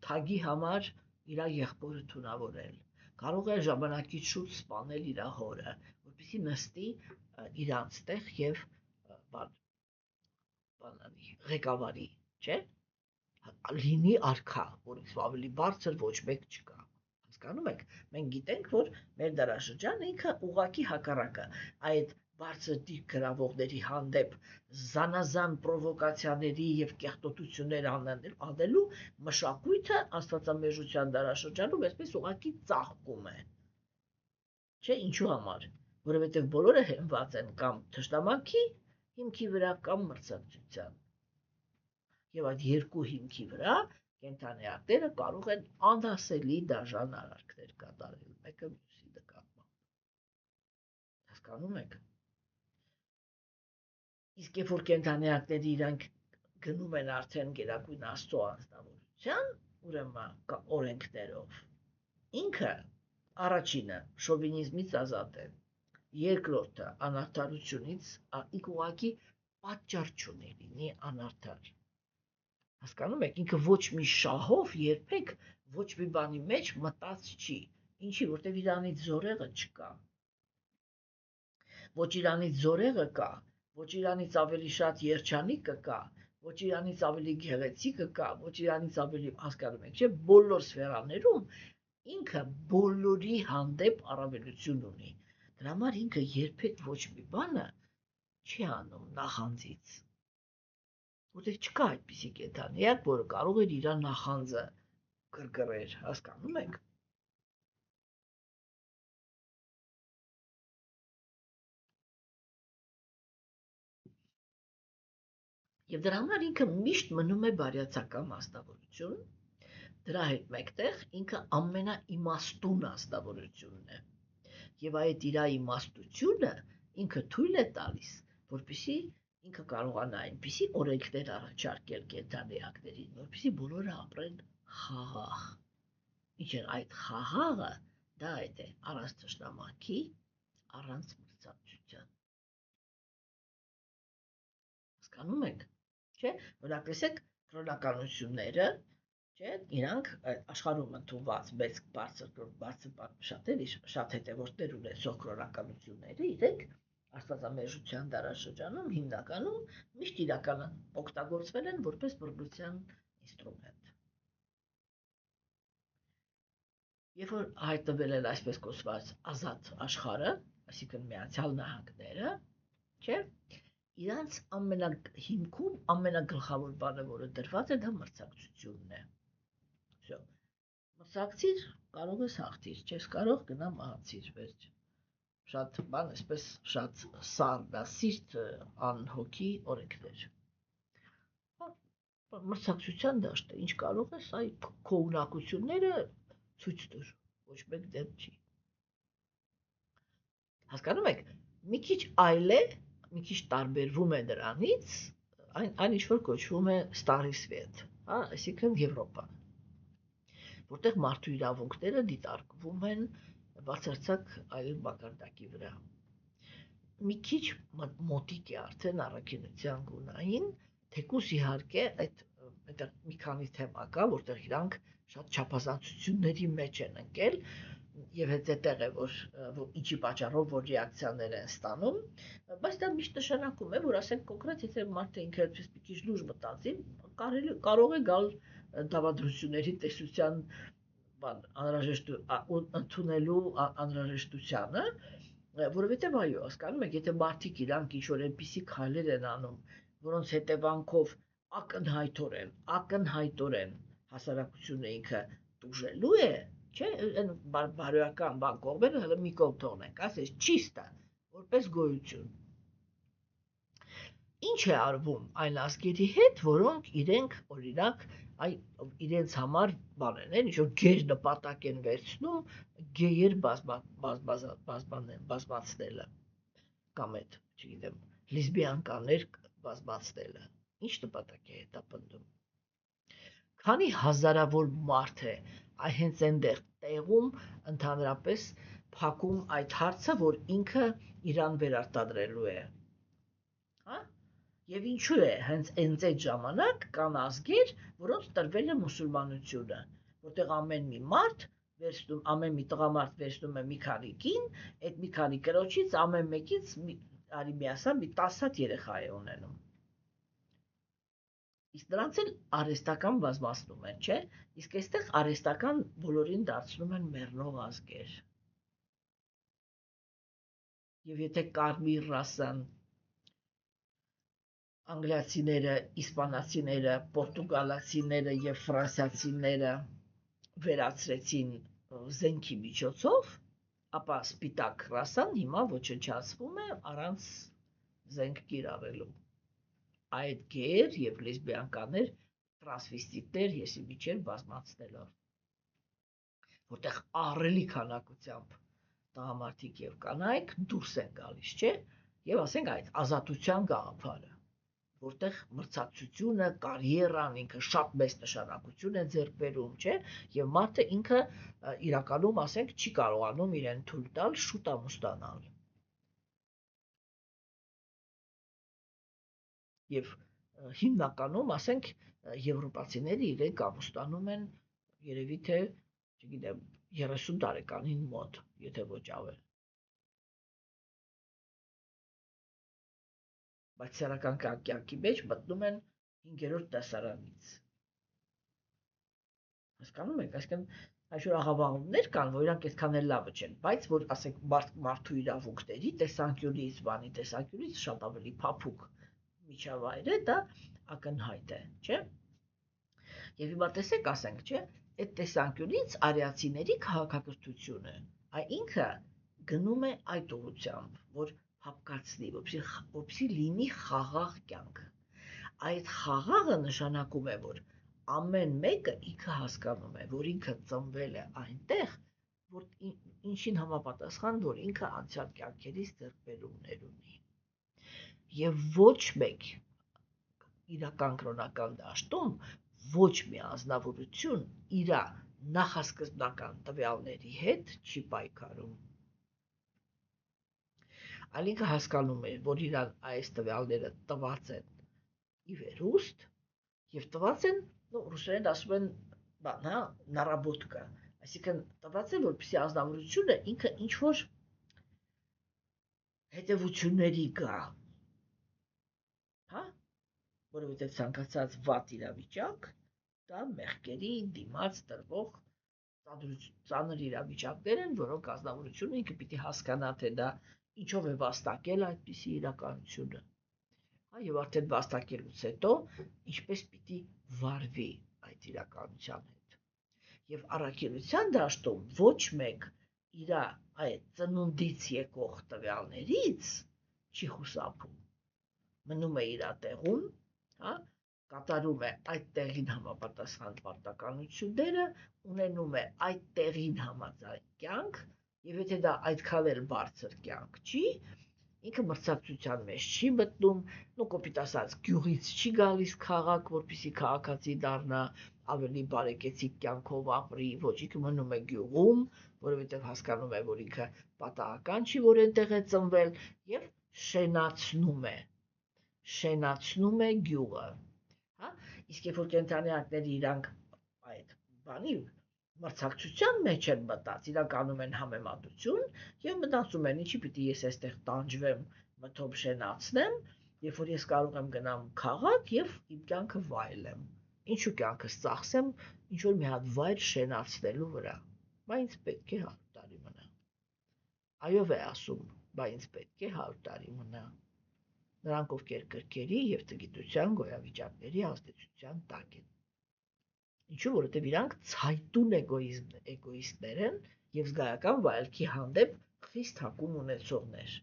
թագի համար իր եղբորը թունավորել, կարող է ժամանակից շուտ սպանել իր հորը, որպեսզի նստի իրանց տեղ եւ բանանի ղեկավարի, չէ՞, լինի արքա, որից ավելի բարձր ոչ մեկ չկա։ Հասկանում եք, մենք գիտենք, որ մեր դարաշրջանը ինքը ուղղակի հակառակը, այդ բարձր դիրք գրավողների հանդեպ զանազան պրովոկացիաների եւ կեղտոտություններ անելու մշակույթը աստվածամեժության դարաշրջանում այսպես ուղղակի ծաղկում է։ Չէ, ինչու համար, որովհետեւ բոլորը հենված են կամ թշնամանքի հիմքի վրա կամ մրցակցության։ Եվ այդ երկու հիմքի վրա կենդանիակները կարող են անասելի դաժան արարքներ կատարել մեկը մյուսի նկատմամբ։ Հասկանում եք։ Իսկ երբ որ կենդանիակները իրանք գնում են արդեն գերագույն Աստծո անձնավորության, ուրեմն օրենքներով, ինքը առաջինը շովինիզմից ազատ է, երկրորդը անարդարությունից, ուղղակի պատճառ չունի լինի անարդար։ Հասկանում եք, ինքը ոչ մի շահով երբեք ոչ մի բանի մեջ մտած չի, ինչի, որտեվ իրանից զորեղը չկա, ոչ իրանից զորեղը կա, ոչ իրանից ավելի շատ երջանիկը կա, ոչ իրանից ավելի գեղեցիկը կա, ոչ իրանից ավելի, հասկանում եք, չէ, բոլոր սֆերաներում ինքը բոլորի հանդեպ առավելություն ունի, դրա համար ինքը երբեք ոչ մի բանը չի անում նախանձից, որտեղ չկա այդպիսի կենդանիակ, որը կարող էր իր նախանձը գրգռեր, հասկանում եք։ Եվ դրա համար ինքը միշտ մնում է բարյացակամ աստավորություն, դրա հետ մեկտեղ ինքը ամենաիմաստուն աստավորությունն է։ Եվ այդ իր իմաստությունը ինքը թույլ է տալիս, որպեսզի ինքը կարողանա այնպիսի օրենքներ առաջարկել կենդանիակներին, որպեսզի բոլորը ապրեն խաղաղ։ Ինչ է այդ խաղաղը, դա այդ է առանց թշնամանքի, առանց մրցակցության։ Հասկանում եք, չէ՞։ Օրինակ տեսեք կրոնականությունները, չէ՞, իրանք աշխարհում ընդունված մեծ շատ հետևորդներ ունեցող կրոնականությունները իրենք աստվածամերժության դարաշրջանում հիմնականում միշտ օգտագործվել են որպես բռնության ինստրումենտ։ Երբ որ հայտնվել են այսպես կոչված ազատ աշխարհը, այսինքն Միացյալ Նահանգները, չէ՞, իրանց ամենահիմքում ամենագլխավոր բանը, որը դրված է, դա մրցակցությունն է։ Всё։ Մրցակցիր, կարող ես հաղթիր, չես կարող գնա մահացիր, վերջ։ Շատ բան, այսպես շատ սիրտ անհոգի օրենքներ։ Մրցակցության դաշտ է, ինչ կարող ես, այ քո ունակությունները ցույց տուր, ոչ մեկ դեմ չի։ Հասկանում եք, մի քիչ այլ է, մի քիչ տարբերվում է դրանից, այն ինչ որ կոչվում է Starý Svět, հա, այսինքն Եվրոպա, որտեղ մարդու իրավունքները դիտարկվում են բացարձակ այլ մակարդակի վրա։ Մի քիչ մոտիկ է արդեն առաքինության գունային, թեկուզ իհարկե այդ մի քանի թեմա կա, որտեղ իրանք շատ չափազանցությունների մեջ են ընկել, եւ հենց այդտեղ է որ ինչի պատճառով որ ռեակցիաներ են ստանում, բայց դա միշտ նշանակում է, որ ասենք կոնկրետ եթե մարդը ինքը այդպես մի քիչ լուրջ մտածի, կարող է գալ դավադրությունների տեսության անհրաժեշտ ընդունելու անհրաժեշտությանը, որովհետև այո, հասկանում եք, եթե մարդիկ իրանք ինչ-որ այնպիսի քայլեր են անում, որոնց հետևանքով ակնհայտորեն հասարակությունը ինքը տուժելու է, չէ, այն բարոյական բան կողմերը հələ մի կողմ թողնենք, ասես չիստը, որպես գոյություն։ Ինչ է արվում այն ազգերի հետ, որոնք իրենք օրինակ իրենց համար բան են, ինչ-որ գեր նպատակ են վերցնում գեյեր բազմացնելը, կամ այդ, չգիտեմ, լեսբիանկաներ բազմացնելը, ինչ նպատակ է հետապնդում։ Քանի հազարավոր մարդ է հենց այնտեղ տեղում ընդհանրապես փակում այդ հարցը, որ ինքը իրան վերարտադրելու է։ Հա? Եվ ինչու է հենց այդ ժամանակ կան ազգեր, որոնց տրվել է մուսուլմանությունը, որտեղ ամեն մի տղամարդ վերցնում է մի քանի կին, այդ մի քանի կրոջից ամեն մեկից արի միասան մի 10 հատ երեխա է ունենում։ Իսկ դրանց էլ արհեստական բազմացնում են, չէ՞։ Իսկ այստեղ արհեստական բոլորին դարձնում են մեռնող ազգեր։ Եվ եթե կարմիր ռասան անգլիացիները, իսպանացիները, պորտուգալացիները եւ ֆրանսիացիները վերացրեցին զենքի միջոցով, ապա սպիտակ ռասան հիմա ոչնչացվում է առանց զենք կիրառելու։ Այդ գեր եւ լեսբիանկաներ, տրանսվեստիտներ եսի միջեր բազմացնելով, որտեղ ահռելի քանակությամբ տղամարդիկ եւ կանայք դուրս են գալիս, չէ՞, եւ ասենք այդ ազատության գաղափարը, որտեղ մրցակցությունը, կարիերան ինքը շատ մեծ նշանակություն է ձեռք բերում, չէ՞, եւ մարդը ինքը իրականում ասենք չի կարողանում իրեն թույլ տալ շուտ ամուսնանալ։ Եվ հիմնականում, ասենք, եվրոպացիները իրենք ամուսնանում են երևի թե, չգիտեմ, 30 տարեկանին մոտ, եթե ոչ ավել։ Բայց սեռական կյանքի մեջ մտնում են 5-րդ դասարանից։ Հասկանում եք, այսինքն այսօր աղավաղումներ կան, որ իրանք այդքան էլ լավը չեն, բայց որ ասենք մարդու իրավունքների տեսանկյունից, բանի տեսանկյունից շատ ավելի փափուկ միջավայր է, դա ակնհայտ է, չէ՞։ Եվ հիմա տեսեք, ասենք, չէ, այդ տեսանկյունից արիացիների քաղաքակրթությունը, ինքը գնում է այդ ուղղությամբ, որ հապկացնի, որպեսզի լինի խաղաղ կյանք։ Այդ խաղաղը նշանակում է, որ ամեն մեկը ինքը հասկանում է, որ ինքը ծնվել է այնտեղ, որ ինչին համապատասխան, որ ինքը անցյալ կյանքերից ձեռքբերումներ ունի։ Եվ ոչ մեկ իրական կրոնական դաշտում ոչ մի անձնավորություն իր նախասկզբնական տվյալների հետ չի պայքարում։ Այլ ինքը հասկանում է, որ իրան այս տվյալները տված են ի վերուստ եւ տված են, ռուսերեն ասում են, բան, հա, նարաբոտկա, այսինքն տված են, որպեսզի անձնավորությունը ինքը ինչ որ հետևությունների գա, հա, որովհետև ցանկացած վատ իրավիճակ դա մեղքերի դիմաց տրվող ծանր իրավիճակներ են, որոնք ազնվորությունը ինքը պիտի հասկանա, թե դա ինչով է վաստակել այդպիսի իրականությունը։ Հա, եւ արդեն վաստակելուց հետո ինչպես պիտի վարվի այդ իրականության հետ։ Եվ առաքելության դաշտում ոչ մեկ իր այդ ծնունդից եկող տվյալներից չի խուսափում։ Մնում է իր տեղում, հա, կատարում է այդ տեղին համապատասխան պարտականությունները, ունենում է այդ տեղին համաձայն կյանք, եւ եթե դա այդքան էլ բարձր կյանք չի, ինքը մրցակցության մեջ չի մտնում, կոպիտ ասած, գյուղից չի գալիս քաղաք, որպեսզի քաղաքացի դառնա, ավելի բարեկեցիկ կյանքով ապրի, ոչ, ինքը մնում է գյուղում, որովհետև հասկանում է, որ ինքը պատահական չի, որ այնտեղ է ծնվել, եւ շենացնում է գյուղը, հա, իսկ երբ որ կենդանիակները իրանք այդ բանի մրցակցության մեջ են մտած, իրանք անում են համեմատություն եւ մտածում են, ինչի պիտի ես այստեղ տանջվեմ, մթոb շենացնեմ, երբ որ ես կարող եմ գնամ քաղաք եւ իմ կյանքը վայելեմ։ Ինչու կյանքս ծախսեմ ինչ որ մի հատ վայր շենացնելու վրա։ Բա ինձ պետք է 100 տարի մնա։ Այո, է ասում, բա ինձ պետք է 100 տարի մնա։ Նրանք, ովքեր կրկերի եւ տգիտության գոյավիճակների ազդեցության տակ են։ Ինչու, որովհետեւ իրանք ցայտուն էգոիստներ են եւ զգայական վայելքի հանդեպ խիստ հակում ունեցողներ։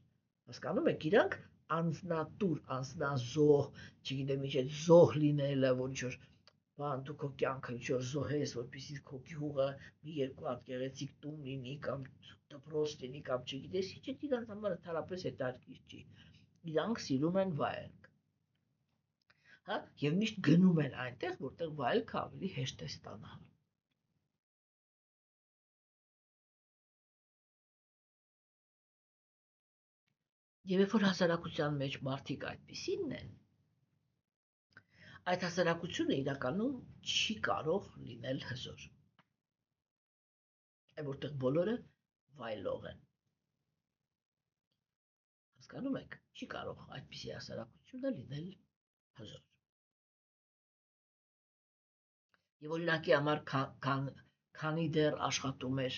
Հասկանում եք, իրանք անձնատուր, անձնազոհ, չգիտեմ ինչ է զոհ լինելը, որ ինչ որ բան դու քո կյանքը ինչ որ զոհես, որպեսզի քո գյուղը մի երկու հատ գեղեցիկ տուն լինի կամ դպրոց լինի կամ չգիտես ինչ, իրանք համար ընդհանրապես հետաքրքիր չի։ Իրանք սիրում են վայելք, հա, եւ միշտ գնում են այնտեղ, որտեղ վայելքը ավելի հեշտ է ստանալ։ Եվ երբ որ հասարակության մեջ մարդիկ այդպիսինն են, այդ հասարակությունը իրականում չի կարող լինել հզոր, այլ որտեղ բոլորը վայելող են։ Հասկանում եք, չի կարող այդպիսի հասարակությունը լինել հզոր։ Եվ օրինակի համար քանի դեռ աշխատում էր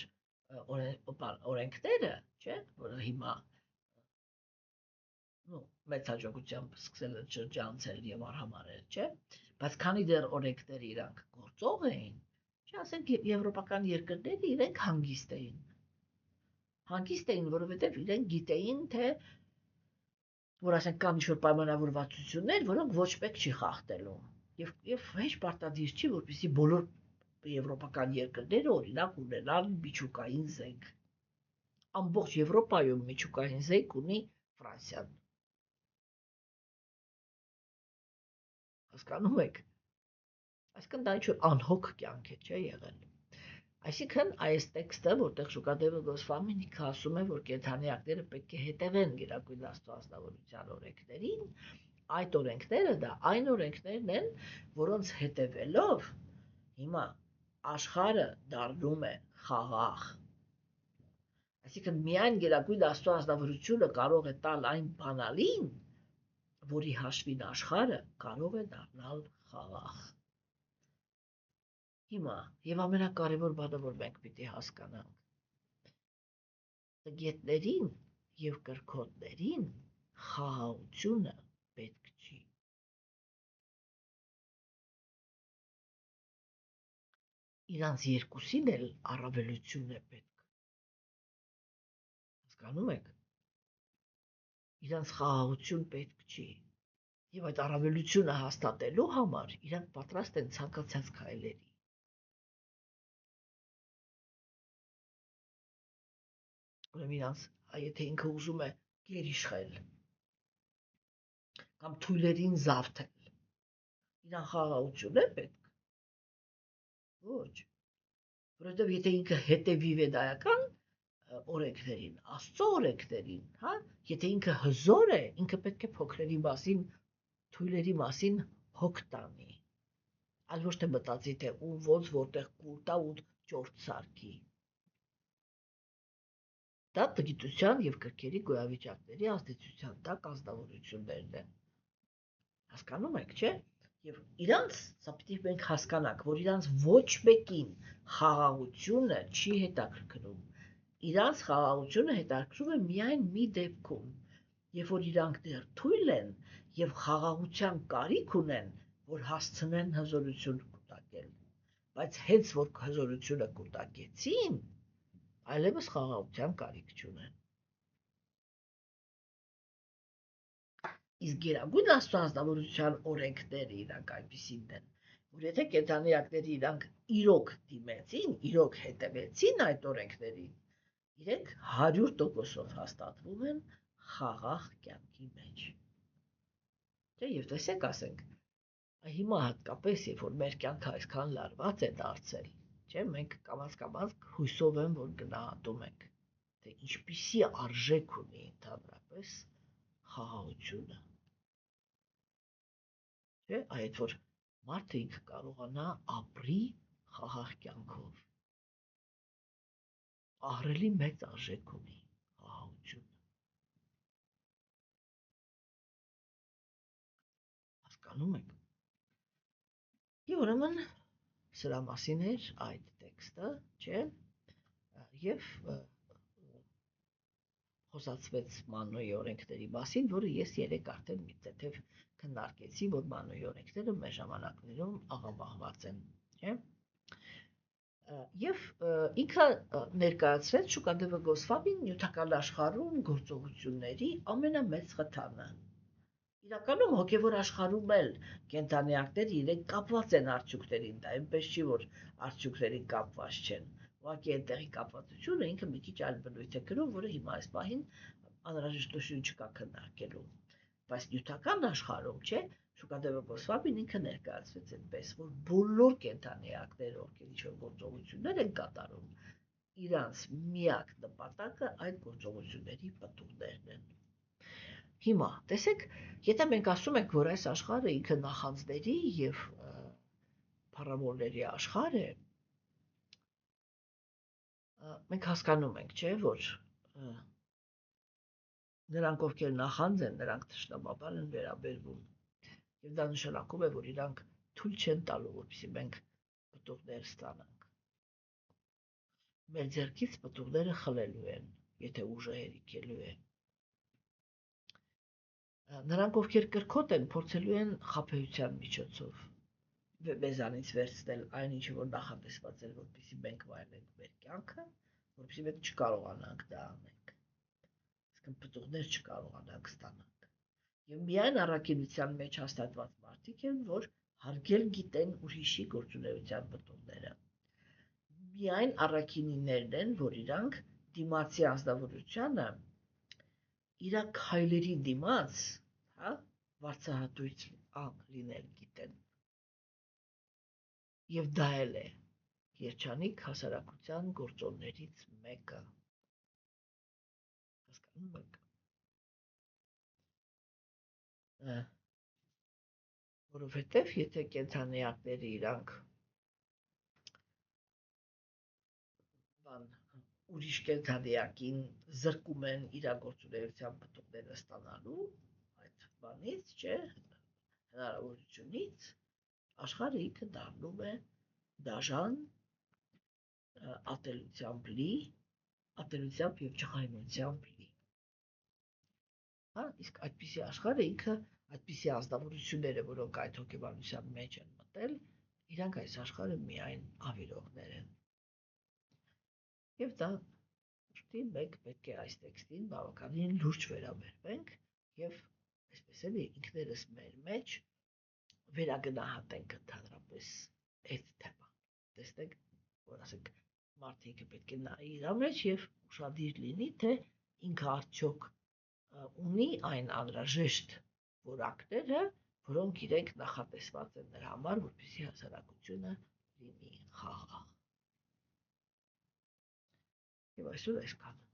օրենքները, չէ, որը հիմա մեծ հաջողությամբ սկսել են շրջանցել եւ արհամարել, չէ, բայց քանի դեռ օրենքները իրանք գործող էին, չէ, ասենք եվրոպական երկրները իրենք հանգիստ էին, որովհետեւ իրենք գիտեին, թե որ ասենք կան ինչ-որ պայմանավորվածություններ, որոնք ոչ մեկ չի խախտելու։ Եվ հեչ պարտադիր չի, որպեսզի բոլոր եվրոպական երկրները օրինակ ունենան միջուկային զենք։ Ամբողջ Եվրոպայում միջուկային զենք ունի Ֆրանսիան։ Հասկանում եք։ Այսինքն դա ինչ-որ անհոգ կյանք է, չէ՞ եղել։ Այսինքն այս տեքստը, որտեղ Շուկադևը Գոսվամին ինքը ասում է, որ կենդանիակները պետք է հետևեն Գերագույն Աստծո ազնվորության օրենքներին, այդ օրենքները դա այն օրենքներն են, որոնց հետևելով հիմա աշխարհը դառնում է խաղաղ։ Այսինքն միայն Գերագույն Աստծո ազնվորությունը կարող է տալ այն բանալին, որի հաշվին աշխարհը կարող է դառնալ խաղաղ։ Հիմա եւ ամենակարևոր բանը, որ մենք պիտի հասկանանք, տգետներին եւ կրքոտներին խաղաղությունը պետք չի։ Իրանց երկուսին էլ առավելություն է պետք։ Հասկանում եք։ Իրանց խաղաղություն պետք չի։ Եվ այդ առավելությունը հաստատելու համար իրանք պատրաստ են ցանկացած քայլերի։ Ուրեմն իրանց, եթե ինքը ուզում է գերիշխել կամ թույլերին զավթել, իրան խաղաղություն է պետք։ Ոչ, որովհետև եթե ինքը հետևի վեդայական օրենքներին, Աստծո օրենքներին, հա, եթե ինքը հզոր է, ինքը պետք է փոքրերի մասին, թույլերի մասին հոգ տանի, այլ ոչ թե մտածի, թե ում ոնց որտեղ կուլ տա ու ճորտ սարքի։ Դա տգիտության եւ կրքերի գոյավիճակների ազդեցության տակ ազնվորություններն են։ Հասկանում եք, չէ՞։ Եվ իրանց, սա պիտի մենք հասկանանք, որ իրանց ոչ մեկին խաղաղությունը չի հետաքրքրում։ Իրանց խաղաղությունը հետաքրքրում է միայն մի դեպքում, երբ որ իրանք դեռ թույլ են եւ խաղաղության կարիք ունեն, որ հասցնեն հզորություն կուտակել։ Բայց հենց որ հզորությունը կուտակեցին, այլևս խաղաղության կարիք չունեն։ Իսկ գերագույն Աստծո ազնվորության օրենքները իրանք այնպիսին են, որ եթե կենդանիակները իրանք իրոք դիմեցին, իրոք հետևեցին այդ օրենքներին, իրենք 100%-ով հաստատվում են խաղաղ կյանքի մեջ։ Չէ, եւ տեսեք, ասենք, հիմա հատկապես, երբ որ մեր կյանքը այսքան լարված է դարձել, չէ, մենք կամաց հույսով եմ, որ գնահատում ենք, թե ինչպիսի արժեք ունի ընդհանրապես խաղաղությունը։ Չէ, այդ որ մարդը ինքը կարողանա ապրի խաղաղ կյանքով։ Ահռելի մեծ արժեք ունի խաղաղությունը։ Հասկանում եք։ Եվ ուրեմն սրա մասին էր այդ տեքստը, չէ՞։ Եվ խոսացվեց մանոյի օրենքների մասին, որը ես երեք արդեն մի թեթև քննարկեցի, որ մանոյի օրենքները մեր ժամանակներում աղավաղված են, չէ՞։ Եվ ինքը ներկայացրեց Շուկադևը Գոսվամին նյութական աշխարհում գործողությունների ամենամեծ խթանը։ Իրականում հոգևոր աշխարհում էլ կենդանիակները իրենք կապված են արդյունքներին, դա այնպես չի, որ արդյունքներին կապված չեն։ Ուղղակի այնտեղի կապվածությունը ինքը մի քիչ այլ բնույթ է կրում, որը հիմա այս պահին անհրաժեշտություն չկա քննարկելու։ Բայց նյութական աշխարհում, չէ, Շուկադևը Գոսվամին ինքը ներկայացրեց այնպես, որ բոլոր կենդանիակները, ովքեր ինչ-որ գործողություններ են կատարում, իրանց միակ նպատակը այդ գործողությունների պտուղներն են։ Հիմա, տեսեք, եթե մենք ասում ենք, որ այս աշխարհը ինքը նախանձների եւ փառավորների աշխարհ է, մենք հասկանում ենք, չէ, որ նրանք, ովքեր նախանձ են, նրանք թշնամաբար են վերաբերվում։ Եվ դա նշանակում է, որ իրանք թույլ չեն տալու, որպեսզի մենք պտուղներ ստանանք։ Մեր ձեռքից պտուղները խլելու են, եթե ուժը հերիքելու է։ Նրանք, ովքեր կրքոտ են, փորձելու են խաբեության միջոցով մեզանից վերցնել այն ինչը, որ նախատեսված էր, որպեսզի մենք վայելենք մեր կյանքը, որպեսզի մենք չկարողանանք դա անենք։ Պտուղներ չկարողանանք ստանանք։ Եվ միայն առաքինության մեջ հաստատված մարդիկ են, որ հարգել գիտեն ուրիշի գործունեության պտուղները։ Միայն առաքինիներն են, որ իրանք դիմացի ազնվորությանը իր քայլերի դիմաց, հա, վարձահատույց լինել գիտեն։ Եվ դա էլ է երջանիկ հասարակության գործոններից մեկը։ Հասկանում եք։ Որովհետև եթե կենդանիակները իրանք ուրիշ կենդանիակին զրկում են իր գործունեության պտուղները ստանալու այդ բանից, չէ, հնարավորությունից, աշխարհը ինքը դառնում է դաժան, ատելությամբ լի, ատելությամբ եւ ջղայնությամբ լի։ Հա, իսկ այդպիսի աշխարհը ինքը այդպիսի ազնվորությունները, որոնք այդ հոգեբանության մեջ են մտել, իրանք այս աշխարհը միայն ավիրողներ են։ Եվ դա ուստի մենք պետք է այս տեքստին բավականին լուրջ վերաբերվենք եւ այսպես էլի ինքներս մեր մեջ վերագնահատենք ընդհանրապես այդ թեման։ Տեսնենք, որ ասենք մարդիկը պետք է նայի իր մեջ եւ ուշադիր լինի, թե ինքը արդյոք ունի այն անհրաժեշտ որակները, որոնք իրենք նախատեսված են նրա համար, որպեսզի հասարակությունը լինի խաղաղ։ Եվ այսօր այսքանը։